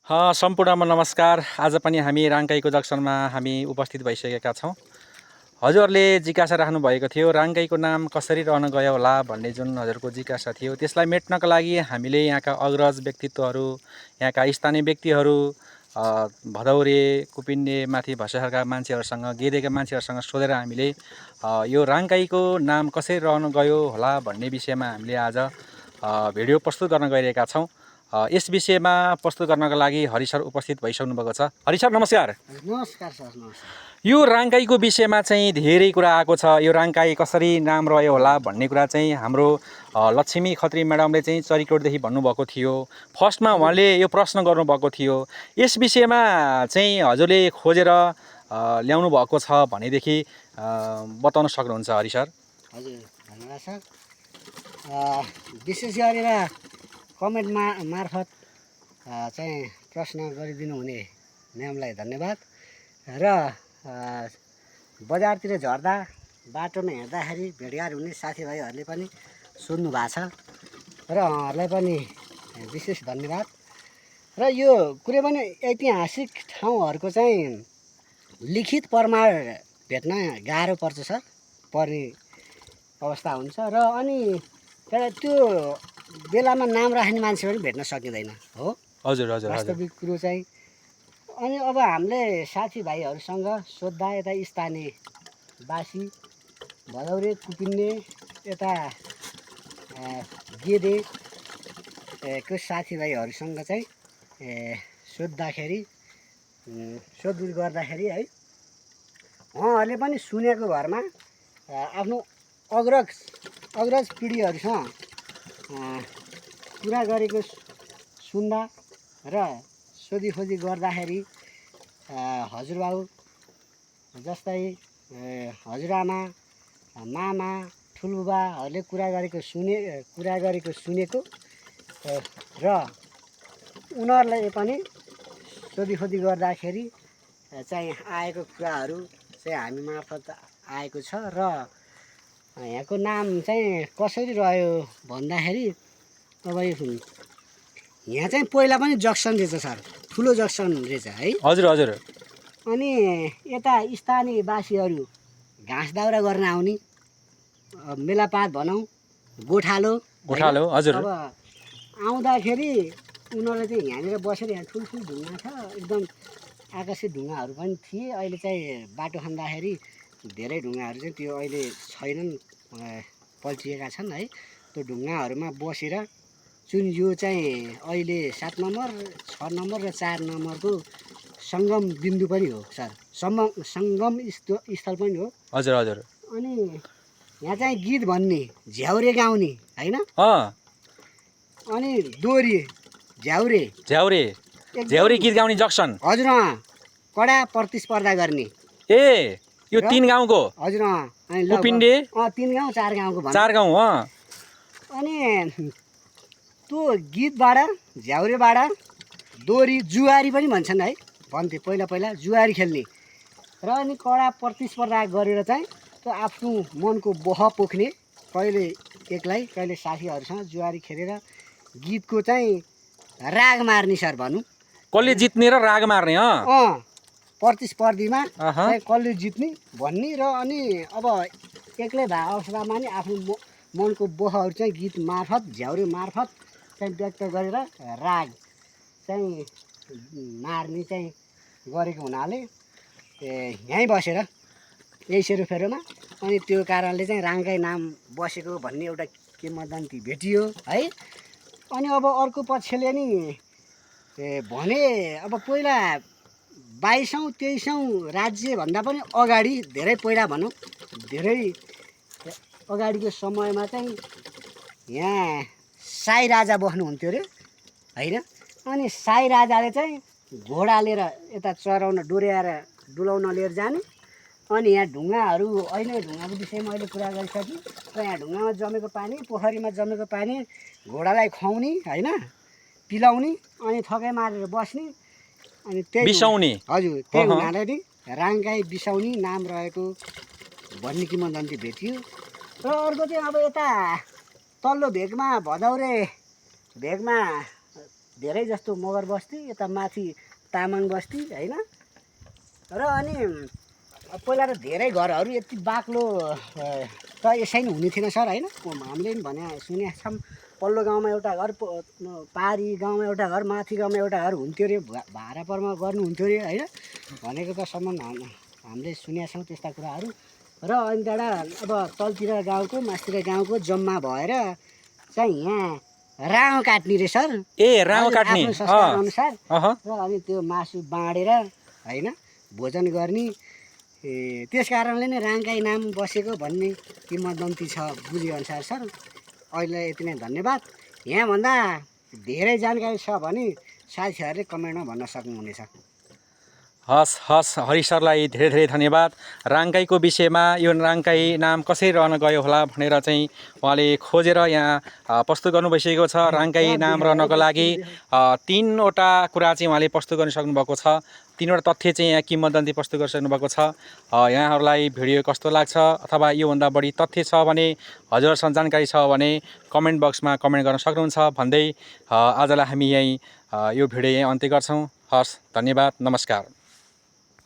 सम्पूर्णमा नमस्कार। आज पनि हामी राङ्काईको जक्सनमा हामी उपस्थित भइसकेका छौँ। हजुरहरूले जिज्ञासा राख्नुभएको थियो राङ्काईको नाम कसरी रहन गयो होला भन्ने जुन हजुरको जिज्ञासा थियो, त्यसलाई मेट्नका लागि हामीले यहाँका अग्रज व्यक्तित्वहरू, यहाँका स्थानीय व्यक्तिहरू, भदौरे कुपिन्डे माथि भसेखालका मान्छेहरूसँग, गेदेका मान्छेहरूसँग सोधेर हामीले यो राङ्काईको नाम कसरी रहन गयो होला भन्ने विषयमा हामीले आज भिडियो प्रस्तुत गर्न गइरहेका छौँ। यस विषयमा प्रस्तुत गर्नका लागि हरि सर उपस्थित भइसक्नु भएको छ। हरि सर नमस्कार। नमस्कार सर। नमस्कार। यो राङ्काईको विषयमा चाहिँ धेरै कुरा आएको छ। यो राङ्काई कसरी नाम रह्यो होला भन्ने कुरा चाहिँ हाम्रो लक्ष्मी खत्री म्याडमले चाहिँ चरिकोटदेखि भन्नुभएको थियो। फर्स्टमा उहाँले यो प्रश्न गर्नुभएको थियो। यस विषयमा चाहिँ हजुरले खोजेर ल्याउनु भएको छ भनेदेखि बताउन सक्नुहुन्छ हरि सर? हजुर धन्यवाद सर। विशेष गरेर कमेन्ट मार्फत चाहिँ प्रश्न गरिदिनु हुने म्यामलाई धन्यवाद। र बजारतिर झर्दा बाटोमा हिँड्दाखेरि भेटघाट हुने साथीभाइहरूले पनि सोध्नु भएको छ र उहाँहरूलाई पनि विशेष धन्यवाद। र यो कुनै पनि ऐतिहासिक ठाउँहरूको चाहिँ लिखित प्रमाण भेट्न गाह्रो पर्छ सर, पर्ने अवस्था हुन्छ। र अनि त्यो बेलामा नाम राख्ने मान्छे पनि भेट्न सकिँदैन हो। हजुर हजुर वास्तविक कुरो चाहिँ। अनि अब हामीले साथीभाइहरूसँग सोद्धा यता स्थानीय बासी भदौरे कुपिन्ने यता गेदेको साथीभाइहरूसँग चाहिँ सोधबुझ गर्दाखेरि है, उहाँहरूले पनि सुनेको भरमा आफ्नो अग्रज पिँढीहरूसँग कुरा गरेको सुन्दा र सोधीखोजी गर्दाखेरि हजुरबाउ जस्तै हजुरआमा, मामा, ठुलबुबाहरूले कुरा गरेको सुनेको र उनीहरूलाई पनि सोधीखोजी गर्दाखेरि चाहिँ आएको कुराहरू चाहिँ हामी मार्फत आएको छ। र यहाँको नाम चाहिँ कसरी रह्यो भन्दाखेरि तपाईँ यहाँ चाहिँ पहिला पनि जक्सन रहेछ सर, ठुलो जक्सन रहेछ है। हजुर हजुर। अनि यता स्थानीय बासीहरू घाँस दाउरा गर्न आउने, मेलापात भनौँ, गोठालो हजुर। अब आउँदाखेरि उनीहरूले चाहिँ यहाँनिर बसेर, यहाँ ठुल्ठुलो ढुङ्गा छ, एकदम आकाशित ढुङ्गाहरू पनि थिए। अहिले चाहिँ बाटो खन्दाखेरि धेरै ढुङ्गाहरू चाहिँ त्यो अहिले छैनन्, पल्टिएका छन् है। त्यो ढुङ्गाहरूमा बसेर जुन यो चाहिँ अहिले 7 नम्बर, 6 नम्बर र 4 नम्बरको सङ्गम बिन्दु पनि हो सर, सङ्गम स्थल पनि हो। हजुर हजुर। अनि यहाँ चाहिँ गीत भन्ने, झ्याउरे गाउने होइन, अनि दोरी झ्याउरे गीत गाउने जक्सन। हजुर कडा प्रतिस्पर्धा गर्ने। ए यो 3 गाउँको? हजुर कुपिन्डे 3 गाउँ 4 गाउँको 4 गाउँ। अनि त्यो गीतबाट, झ्याउरेबाट दोरी जुवारी पनि भन्छन् है, भन्थे पहिला जुवारी खेल्ने। र अनि कडा प्रतिस्पर्धा गरेर चाहिँ त्यो आफ्नो मनको बह पोख्ने, कहिले एक्लै कहिले साथीहरूसँग जुवारी खेलेर गीतको चाहिँ राग मार्ने सर भनौँ। कसले जित्ने र राग मार्ने? प्रतिस्पर्धीमा कसले जित्ने भन्ने। र अनि अब एक्लै भए अवस्थामा नि आफ्नो मनको बहहरू चाहिँ गीत मार्फत, झ्याउरे मार्फत चाहिँ व्यक्त गरेर राग चाहिँ मार्ने चाहिँ गरेको हुनाले यहीँ बसेर यही सेरोफेरोमा अनि त्यो कारणले चाहिँ राङ्काई नाम बसेको भन्ने एउटा किंवदन्ती भेटियो है। अनि अब अर्को पक्षले नि भने, अब पहिला 22औँ 23औँ राज्यभन्दा पनि अगाडि, धेरै पहिला भनौँ, धेरै अगाडिको समयमा चाहिँ यहाँ साई राजा बस्नुहुन्थ्यो अरे होइन। अनि साई राजाले चाहिँ घोडा लिएर यता चराउन, डोर्याएर डुलाउन लिएर जाने। अनि यहाँ ढुङ्गाहरू, अहिले ढुङ्गाको विषयमा अहिले कुरा गरिसकेँ। र यहाँ ढुङ्गामा जमेको पानी, पोखरीमा जमेको पानी घोडालाई खुवाउने होइन, पिलाउने, अनि थकै मारेर बस्ने, अनि त्यही बिसाउने। हजुर, त्यही हुनाले नि राङ्काई बिसाउने नाम रहेको भन्ने किंवदन्ती भेटियो। र अर्को चाहिँ अब यता तल्लो भेगमा, भदौरे भेगमा धेरै जस्तो मगर बस्ती, यता माथि तामाङ बस्ती होइन। र अनि पहिला त धेरै घरहरू यति बाक्लो त यसै नै हुने थिएन सर होइन। हामीले पनि भने सुनेका छौँ पल्लो गाउँमा एउटा घर, पारी गाउँमा एउटा घर, माथि गाउँमा एउटा घर हुन्थ्यो अरे, भाडा परमा गर्नुहुन्थ्यो अरे होइन। भनेको त सम्म हामीले सुनेका छौँ त्यस्ता कुराहरू। र अनि त्यहाँबाट अब तलतिर गाउँको माथितिर गाउँको जम्मा भएर चाहिँ यहाँ राँगो काट्ने रे सर। ए राँगो काट्ने, आफ्नो संस्कार अनुसार। अह र अनि त्यो मासु बाँडेर होइन भोजन गर्ने। त्यस कारणले नै राङ्गाई नाम बसेको भन्ने किंवदन्ती छ बुझेअनुसार सर। अहिले यति नै, धन्यवाद। यहाँभन्दा धेरै जानकारी छ भने साथीहरूले कमेन्टमा भन्न सक्नुहुनेछ। हस् हस्, हरि सरलाई धेरै धेरै धन्यवाद। राङ्गाईको विषयमा यो राङ्गाई नाम कसरी रहन गयो होला भनेर चाहिँ उहाँले खोजेर यहाँ प्रस्तुत गर्नु भइसकेको छ। राङ्गाई नाम रहनको लागि 3वटा कुरा चाहिँ उहाँले प्रस्तुत गर्न सक्नुभएको छ। 3वटा तथ्य चाहिँ यहाँ किंवदन्ती प्रस्तुत गरिसक्नु भएको छ। यहाँहरूलाई भिडियो कस्तो लाग्छ अथवा योभन्दा बढी तथ्य छ भने, हजुरहरूसँग जानकारी छ भने कमेन्ट बक्समा कमेन्ट गर्न सक्नुहुन्छ भन्दै आजलाई हामी यहीँ यो भिडियो यहीँ अन्त्य गर्छौँ। हस्, धन्यवाद, नमस्कार।